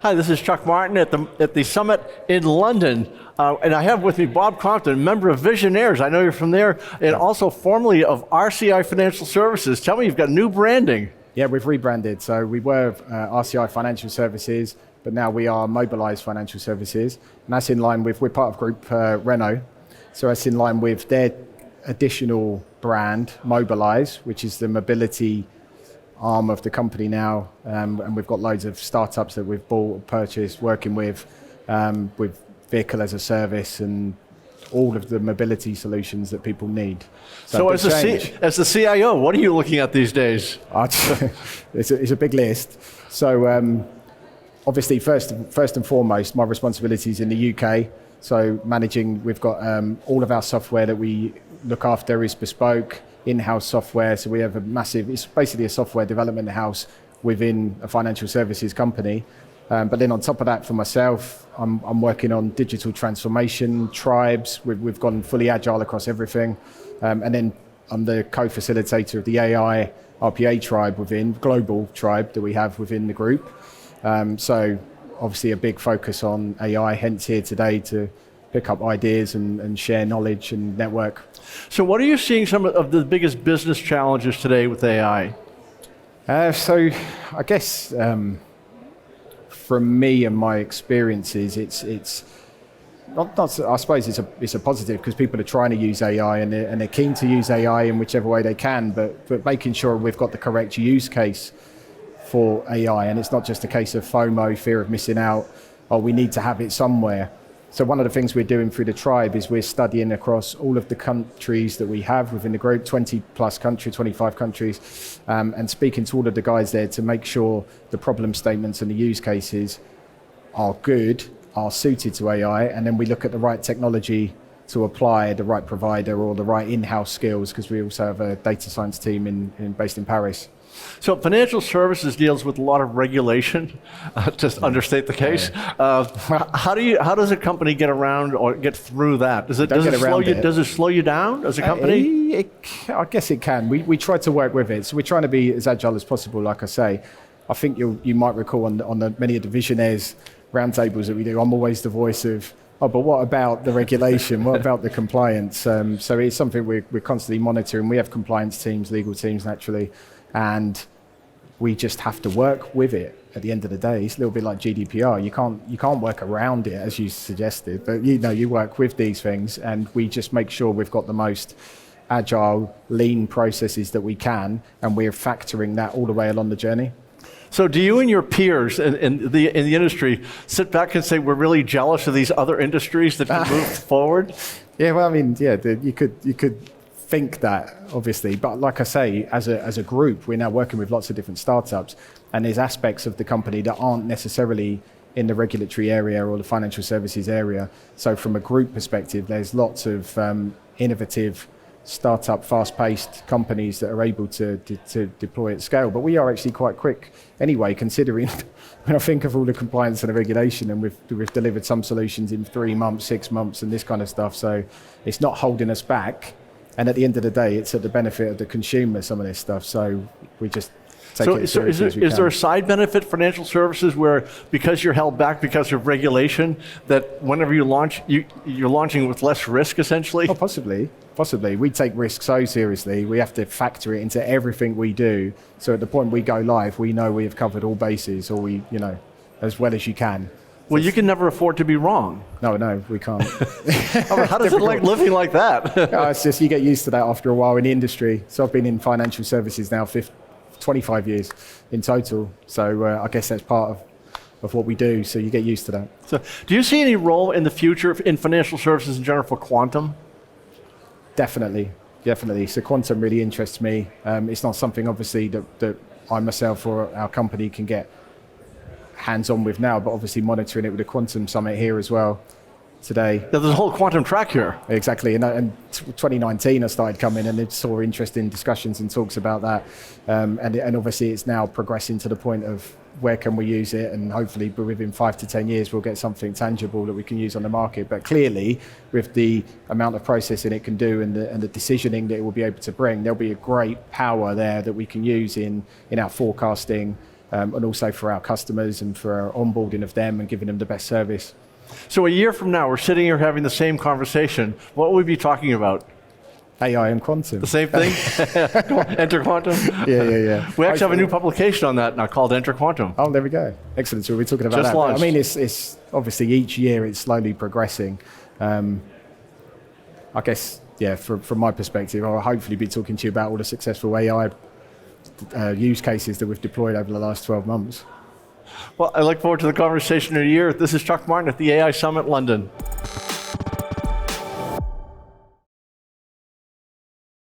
Hi, this is Chuck Martin at the summit in London. And I have with me Bob Compton, member of Visionaires. I know you're from there, and also formerly of RCI Financial Services. Tell me, you've got new branding. Yeah, we've rebranded. So we were RCI Financial Services, but now we are Mobilize Financial Services. And that's in line with, we're part of Group Renault. So that's in line with their additional brand, Mobilize, which is the mobility arm of the company now. And we've got loads of startups that we've bought, purchased, working with vehicle as a service and all of the mobility solutions that people need. So as the CIO, what are you looking at these days? It's a big list. So obviously, first and foremost, my responsibility is in the UK. So managing, we've got all of our software that we look after is bespoke, in-house software. So we have it's basically a software development house within a financial services company. But then on top of that, for myself, I'm working on digital transformation, tribes. We've gone fully agile across everything. And then I'm the co-facilitator of the AI RPA tribe global tribe that we have within the group. So obviously a big focus on AI, hence here today to pick up ideas and share knowledge and network. So what are you seeing some of the biggest business challenges today with AI? So I guess from me and my experiences, it's not I suppose it's a positive because people are trying to use AI and they're keen to use AI in whichever way they can, but making sure we've got the correct use case for AI, and it's not just a case of FOMO, fear of missing out, or we need to have it somewhere. So one of the things we're doing through the tribe is we're studying across all of the countries that we have within the group, 20 plus countries, 25 countries, and speaking to all of the guys there to make sure the problem statements and the use cases are good, are suited to AI, and then we look at the right technology to apply, the right provider or the right in-house skills, because we also have a data science team based in Paris. So financial services deals with a lot of regulation, to understate the case. How does a company get around or get through that? Does it slow you down as a company? I guess it can. We try to work with it. So we're trying to be as agile as possible, like I say. I think you might recall on the many of the Visionaires roundtables that we do, I'm always the voice of, but what about the regulation? What about the compliance? So it's something we're constantly monitoring. We have compliance teams, legal teams naturally, and we just have to work with it. At the end of the day, it's a little bit like GDPR. You can't work around it, as you suggested, but you work with these things, and we just make sure we've got the most agile, lean processes that we can, and we're factoring that all the way along the journey. So do you and your peers in the industry sit back and say, we're really jealous of these other industries that can move forward? Yeah, well, I mean, yeah, you could think that, obviously, but like I say, as a group, we're now working with lots of different startups, and there's aspects of the company that aren't necessarily in the regulatory area or the financial services area. So from a group perspective, there's lots of innovative startup, fast-paced companies that are able to deploy at scale. But we are actually quite quick anyway, considering when I think of all the compliance and the regulation, and we've delivered some solutions in 3 months, 6 months, and this kind of stuff. So it's not holding us back. And at the end of the day, it's at the benefit of the consumer, some of this stuff. So we just take it as seriously as we can. Is there a side benefit, financial services, where because you're held back because of regulation, that whenever you launch, you're launching with less risk, essentially? Oh, possibly. We take risks so seriously. We have to factor it into everything we do. So at the point we go live, we know we have covered all bases, or as well as you can. Well, you can never afford to be wrong. No, we can't. How does it like living like that? It's just you get used to that after a while in the industry. So I've been in financial services now 25 years in total. So I guess that's part of what we do. So you get used to that. So do you see any role in the future in financial services in general for quantum? Definitely. So quantum really interests me. It's not something obviously that I myself or our company can get hands-on with now, but obviously monitoring it with the Quantum Summit here as well today. There's a whole quantum track here. Exactly, and 2019 I started coming and saw interesting discussions and talks about that, and obviously it's now progressing to the point of where can we use it, and hopefully within 5 to 10 years we'll get something tangible that we can use on the market. But clearly with the amount of processing it can do and the decisioning that it will be able to bring, there'll be a great power there that we can use in our forecasting, and also for our customers and for our onboarding of them and giving them the best service. So a year from now, we're sitting here having the same conversation. What would we be talking about? AI and quantum. The same thing? Enter Quantum? Yeah. We actually have a new publication on that now called Enter Quantum. Oh, there we go. Excellent. So we'll be talking about Just that. launched. I mean, it's obviously each year it's slowly progressing. I guess, yeah, from my perspective, I'll hopefully be talking to you about all the successful AI use cases that we've deployed over the last 12 months. Well, I look forward to the conversation in a year. This is Chuck Martin at the AI Summit London.